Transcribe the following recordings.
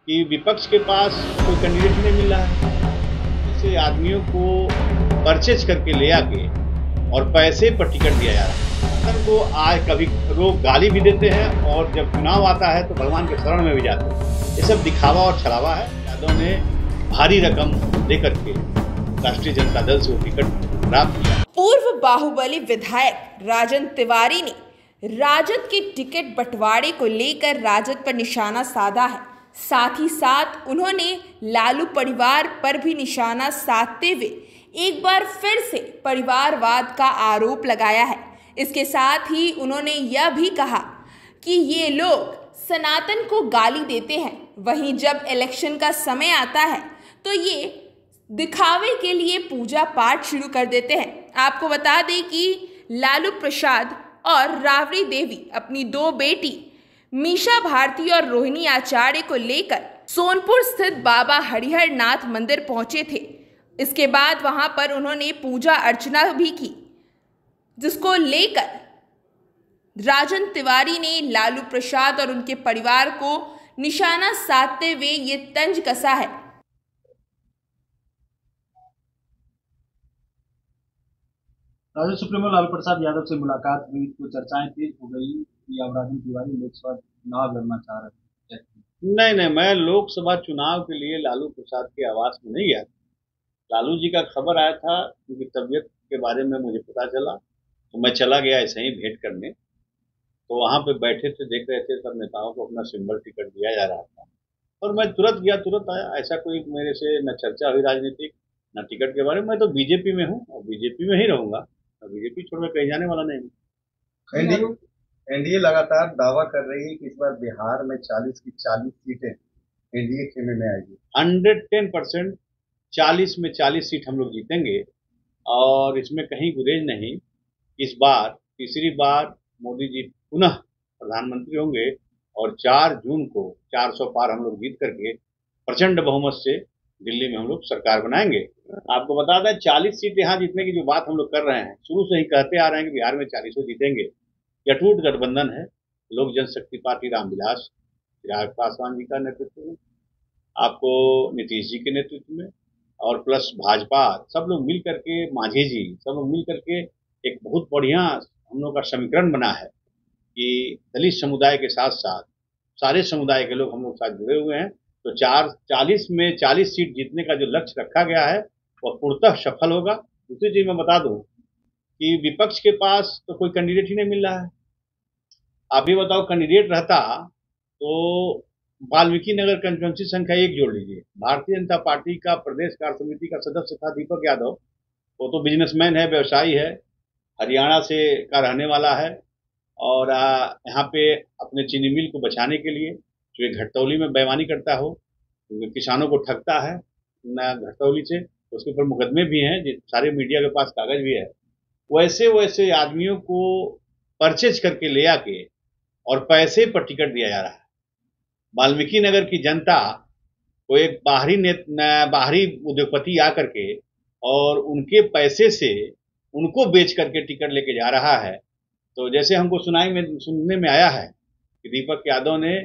कि विपक्ष के पास कोई कैंडिडेट नहीं मिल रहा है। ऐसे आदमियों को परचेज करके ले आके और पैसे पर टिकट दिया जा रहा है। को आज कभी लोग गाली भी देते हैं और जब चुनाव आता है तो भगवान के शरण में भी जाते हैं। ये सब दिखावा और छलावा है। यादव ने भारी रकम देकर के राष्ट्रीय जनता दल से वो टिकट प्राप्त किया। पूर्व बाहुबली विधायक राजन तिवारी ने राजद के टिकट बंटवारे को लेकर राजद पर निशाना साधा है। साथ ही साथ उन्होंने लालू परिवार पर भी निशाना साधते हुए एक बार फिर से परिवारवाद का आरोप लगाया है। इसके साथ ही उन्होंने यह भी कहा कि ये लोग सनातन को गाली देते हैं, वहीं जब इलेक्शन का समय आता है तो ये दिखावे के लिए पूजा पाठ शुरू कर देते हैं। आपको बता दें कि लालू प्रसाद और राबड़ी देवी अपनी दो बेटी मीशा भारती और रोहिणी आचार्य को लेकर सोनपुर स्थित बाबा हरिहर नाथ मंदिर पहुंचे थे। इसके बाद वहां पर उन्होंने पूजा अर्चना भी की, जिसको लेकर राजन तिवारी ने लालू प्रसाद और उनके परिवार को निशाना साधते हुए ये तंज कसा है। राजद सुप्रीमो लालू प्रसाद यादव से मुलाकात हुई तो चर्चाएं तेज हो गई कि अब राजन तिवारी लोकसभा चुनाव लड़ना चाह रहे हैं। नहीं, मैं लोकसभा चुनाव के लिए लालू प्रसाद के आवास में नहीं गया। लालू जी का खबर आया था, उनकी तबीयत के बारे में मुझे पता चला तो मैं चला गया ऐसे ही भेंट करने। तो वहाँ पे बैठे थे, देख रहे थे सब नेताओं को अपना सिंबल टिकट दिया जा रहा था और मैं तुरंत गया, तुरंत आया। ऐसा कोई मेरे से न चर्चा हुई राजनीतिक, न टिकट के बारे में। मैं तो बीजेपी में हूँ और बीजेपी में ही रहूंगा। बीजेपी छोड़ मैं कहीं जाने वाला नहीं हूँ। एनडीए लगातार दावा कर रही है कि इस बार बिहार में 40 की 40 सीटें एनडीए खेमे में आएगी। 110% 40 में 40 सीट हम लोग जीतेंगे और इसमें कहीं गुरेज नहीं। इस बार तीसरी बार मोदी जी पुनः प्रधानमंत्री होंगे और 4 जून को 400 पार हम लोग जीत करके प्रचंड बहुमत से दिल्ली में हम लोग सरकार बनाएंगे। आपको बता दें 40 सीट यहाँ जीतने की जो बात हम लोग कर रहे हैं, शुरू से ही कहते आ रहे हैं कि बिहार में 40 जीतेंगे। यह अटूट गठबंधन है। लोक जनशक्ति पार्टी रामविलास चिराग पासवान जी का नेतृत्व में, आपको नीतीश जी के नेतृत्व में और प्लस भाजपा, सब लोग मिल करके, मांझी जी, सब लोग मिल करके एक बहुत बढ़िया हम लोग का समीकरण बना है कि दलित समुदाय के साथ साथ सारे समुदाय के लोग हम लोग साथ जुड़े हुए हैं। तो 40 में 40 सीट जीतने का जो लक्ष्य रखा गया है वह पूर्णतः सफल होगा। दूसरी चीज मैं बता दूं कि विपक्ष के पास तो कोई कैंडिडेट ही नहीं मिल रहा है। आप ये बताओ, कैंडिडेट रहता तो वाल्मीकि नगर कंस्टिट्यूंसी संख्या 1 जोड़ लीजिए। भारतीय जनता पार्टी का प्रदेश कार्य समिति का सदस्य था दीपक यादव। वो तो बिजनेसमैन है, व्यवसायी है, हरियाणा से का रहने वाला है और यहाँ पे अपने चीनी मिल को बचाने के लिए जो एक घटतौली में बेईमानी करता हो, किसानों को ठगता है न घटतौली से, तो उसके ऊपर मुकदमे भी हैं, सारे मीडिया के पास कागज भी है। वैसे आदमियों को परचेज करके ले आके और पैसे पर टिकट दिया जा रहा है। वाल्मीकि नगर की जनता को एक बाहरी उद्योगपति आकर के और उनके पैसे से उनको बेच करके टिकट लेके जा रहा है। तो जैसे हमको सुनने में आया है कि दीपक यादव ने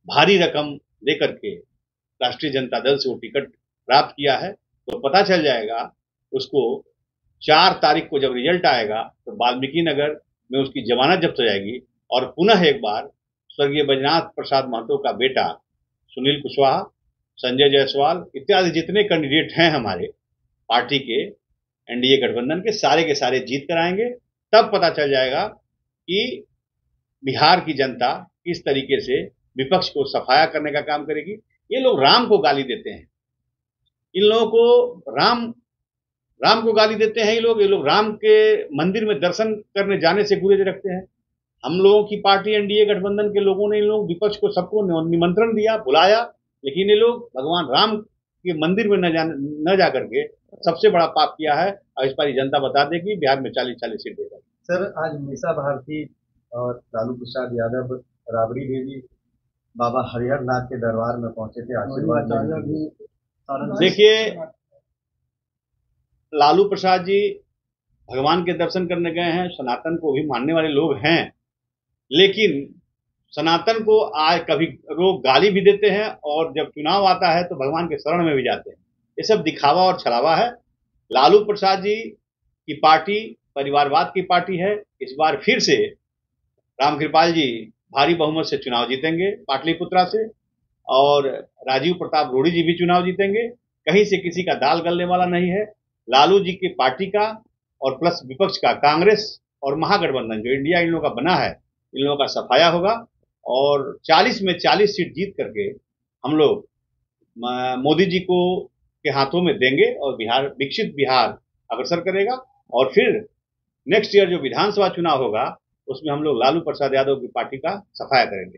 भारी रकम दे करके राष्ट्रीय जनता दल से वो टिकट प्राप्त किया है। तो पता चल जाएगा उसको 4 तारीख को जब रिजल्ट आएगा तो वाल्मीकि नगर में उसकी जमानत जब्त हो जाएगी और पुनः एक बार स्वर्गीय बैजनाथ प्रसाद महतो का बेटा सुनील कुशवाहा, संजय जायसवाल इत्यादि जितने कैंडिडेट हैं हमारे पार्टी के एनडीए गठबंधन के सारे जीत कर आएंगे। तब पता चल जाएगा कि बिहार की जनता किस तरीके से विपक्ष को सफाया करने का काम करेगी। ये लोग राम को गाली देते हैं, इन लोगों को राम को गाली देते हैं। ये लोग राम के मंदिर में दर्शन करने जाने से गुरेज रखते हैं। हम लोगों की पार्टी एनडीए गठबंधन के लोगों ने इन लोग विपक्ष को सबको निमंत्रण दिया, बुलाया, लेकिन ये लोग भगवान राम के मंदिर में न जा करके सबसे बड़ा पाप किया है। और इस पर जनता बता देगी बिहार में 40 सीट देगा। सर, आज मीशा भारती और लालू प्रसाद यादव, राबड़ी देवी बाबा हरिहर नाथ के दरबार में पहुंचे थे आशीर्वाद। देखिए, लालू प्रसाद जी भगवान के दर्शन करने गए हैं, सनातन को भी मानने वाले लोग हैं, लेकिन सनातन को आज कभी लोग गाली भी देते हैं और जब चुनाव आता है तो भगवान के शरण में भी जाते हैं। ये सब दिखावा और छलावा है। लालू प्रसाद जी की पार्टी परिवारवाद की पार्टी है। इस बार फिर से रामकृपाल जी भारी बहुमत से चुनाव जीतेंगे पाटलिपुत्रा से, और राजीव प्रताप रूडी जी भी चुनाव जीतेंगे। कहीं से किसी का दाल गलने वाला नहीं है। लालू जी की पार्टी का और प्लस विपक्ष का कांग्रेस और महागठबंधन जो इंडिया इन लोगों का बना है, इन लोगों का सफाया होगा और 40 में 40 सीट जीत करके हम लोग मोदी जी को के हाथों में देंगे और बिहार विकसित बिहार अग्रसर करेगा। और फिर नेक्स्ट ईयर जो विधानसभा चुनाव होगा उसमें हम लोग लालू प्रसाद यादव की पार्टी का सफाया करेंगे।